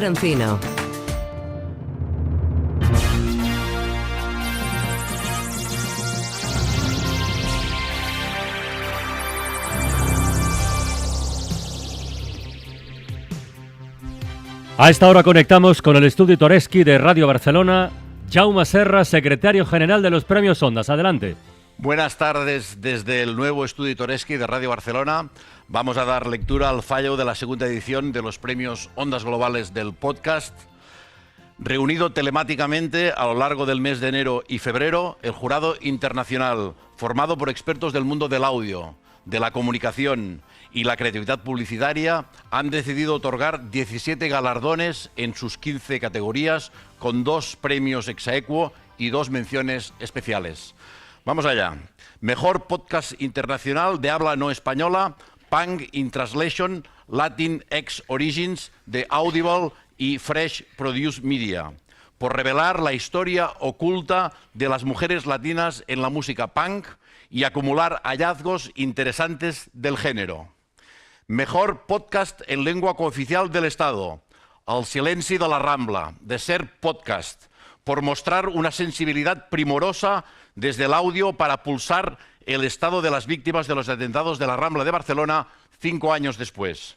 Encino. A esta hora conectamos con el estudio Toreschi de Radio Barcelona. Jaume Serra, secretario general de los Premios Ondas. Adelante. Buenas tardes desde el nuevo estudio Toreschi de Radio Barcelona. Vamos a dar lectura al fallo de la segunda edición de los Premios Ondas Globales del Podcast. Reunido telemáticamente a lo largo del mes de enero y febrero, el jurado internacional, formado por expertos del mundo del audio, de la comunicación y la creatividad publicitaria, han decidido otorgar 17 galardones en sus 15 categorías, con 2 premios ex aequo y 2 menciones especiales. Vamos allá. Mejor podcast internacional de habla no española, Punk in Translation, Latin X Origins de Audible y Fresh Produce Media, por revelar la historia oculta de las mujeres latinas en la música punk y acumular hallazgos interesantes del género. Mejor podcast en lengua cooficial del Estado, El silenci de la Rambla, de Ser Podcast, por mostrar una sensibilidad primorosa desde el audio para pulsar el estado de las víctimas de los atentados de la Rambla de Barcelona 5 años después.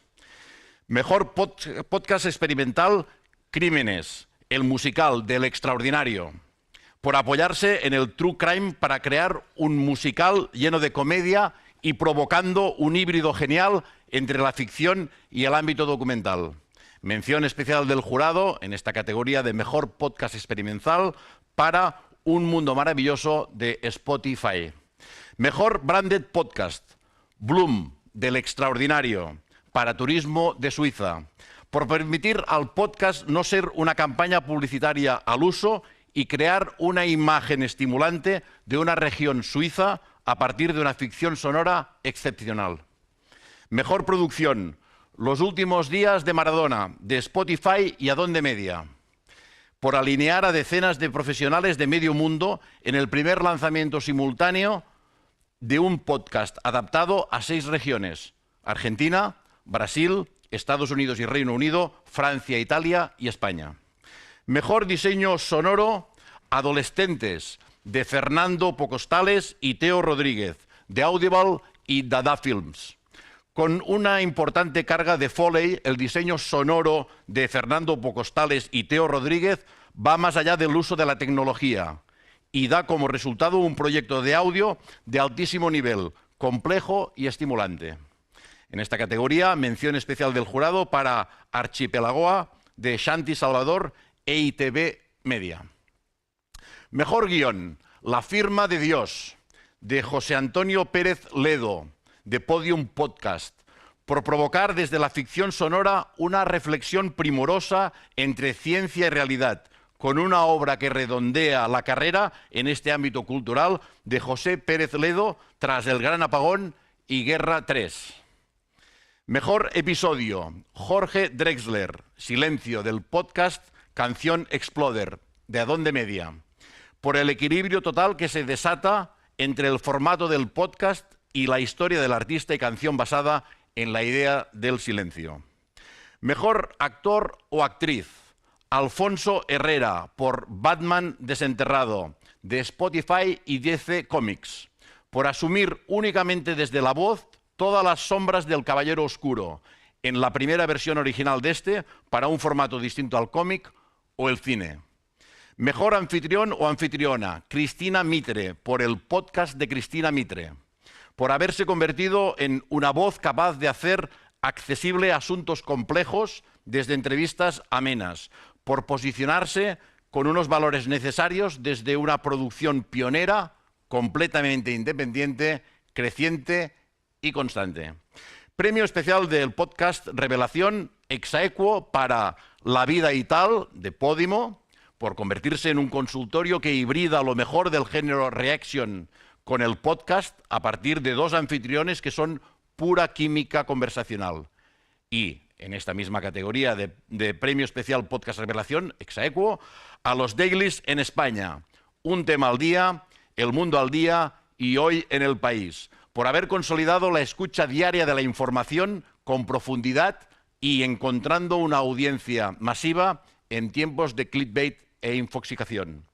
Mejor podcast experimental, Crímenes, el musical del extraordinario, por apoyarse en el true crime para crear un musical lleno de comedia y provocando un híbrido genial entre la ficción y el ámbito documental. Mención especial del jurado en esta categoría de mejor podcast experimental para Un Mundo Maravilloso de Spotify. Mejor branded podcast, Bloom, del extraordinario, para Turismo de Suiza, por permitir al podcast no ser una campaña publicitaria al uso y crear una imagen estimulante de una región suiza a partir de una ficción sonora excepcional. Mejor producción, Los últimos días de Maradona, de Spotify y Adonde Media, por alinear a decenas de profesionales de medio mundo en el primer lanzamiento simultáneo de un podcast adaptado a 6 regiones: Argentina, Brasil, Estados Unidos y Reino Unido, Francia, Italia y España. Mejor diseño sonoro, Adolescentes, de Fernando Pocostales y Teo Rodríguez, de Audible y Dada Films. Con una importante carga de Foley, el diseño sonoro de Fernando Pocostales y Teo Rodríguez va más allá del uso de la tecnología y da como resultado un proyecto de audio de altísimo nivel, complejo y estimulante. En esta categoría, mención especial del jurado para Archipelagoa, de Shanti Salvador e ITV Media. Mejor guión, La firma de Dios, de José Antonio Pérez Ledo, de Podium Podcast, por provocar desde la ficción sonora una reflexión primorosa entre ciencia y realidad, con una obra que redondea la carrera en este ámbito cultural de José Pérez Ledo tras El Gran Apagón y Guerra 3. Mejor episodio, Jorge Drexler, Silencio, del podcast Canción Exploder, de Adonde Media, por el equilibrio total que se desata entre el formato del podcast y la historia del artista y canción basada en la idea del silencio. Mejor actor o actriz, Alfonso Herrera, por Batman Desenterrado, de Spotify y DC Comics, por asumir únicamente desde la voz todas las sombras del Caballero Oscuro, en la primera versión original de este, para un formato distinto al cómic o el cine. Mejor anfitrión o anfitriona, Cristina Mitre, por el podcast de Cristina Mitre, por haberse convertido en una voz capaz de hacer accesible asuntos complejos desde entrevistas amenas, por posicionarse con unos valores necesarios desde una producción pionera, completamente independiente, creciente y constante. Premio especial del podcast Revelación ex aequo para La vida y tal, de Podimo, por convertirse en un consultorio que hibrida lo mejor del género reaction con el podcast a partir de 2 anfitriones que son pura química conversacional. Y en esta misma categoría de premio especial Podcast Revelación ex aequo, a los dailies en España, Un tema al día, El mundo al día y Hoy en el país, por haber consolidado la escucha diaria de la información con profundidad y encontrando una audiencia masiva en tiempos de clickbait e infoxicación.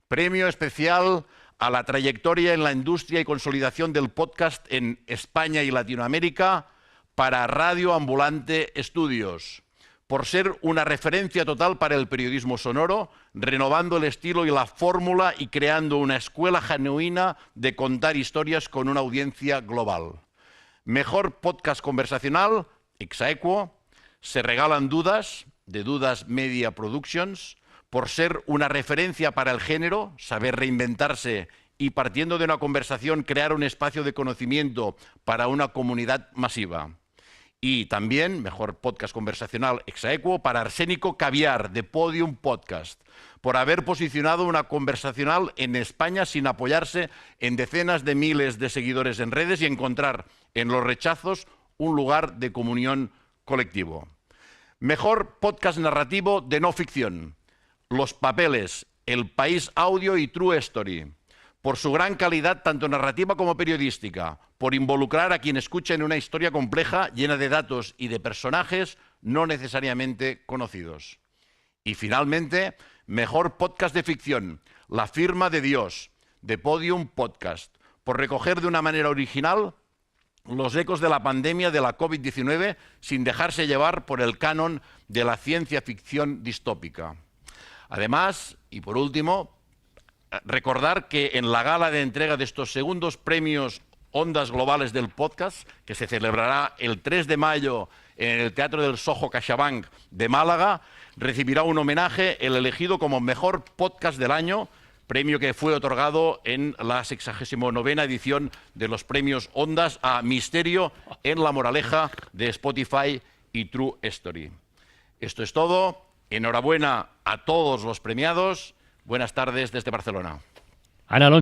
Premio especial a la trayectoria en la industria y consolidación del podcast en España y Latinoamérica para Radio Ambulante Estudios, por ser una referencia total para el periodismo sonoro, renovando el estilo y la fórmula y creando una escuela genuina de contar historias con una audiencia global. Mejor podcast conversacional, Exaequo. Se regalan dudas, de Dudas Media Productions, por ser una referencia para el género, saber reinventarse y partiendo de una conversación crear un espacio de conocimiento para una comunidad masiva. Y también, mejor podcast conversacional Exaequo para Arsénico Caviar, de Podium Podcast, por haber posicionado una conversacional en España sin apoyarse en decenas de miles de seguidores en redes y encontrar en los rechazos un lugar de comunión colectivo. Mejor podcast narrativo de no ficción, Los Papeles, El País Audio y True Story, por su gran calidad tanto narrativa como periodística, por involucrar a quien escucha en una historia compleja, llena de datos y de personajes no necesariamente conocidos. Y finalmente, mejor podcast de ficción, La Firma de Dios, de Podium Podcast, por recoger de una manera original los ecos de la pandemia de la COVID-19 sin dejarse llevar por el canon de la ciencia ficción distópica. Además, y por último, recordar que en la gala de entrega de estos segundos premios Ondas Globales del Podcast, que se celebrará el 3 de mayo en el Teatro del Soho CaixaBank de Málaga, recibirá un homenaje el elegido como mejor podcast del año, premio que fue otorgado en la 69ª edición de los premios Ondas a Misterio en La Moraleja de Spotify y True Story. Esto es todo. Enhorabuena a todos los premiados. Buenas tardes desde Barcelona. Ana Alonso.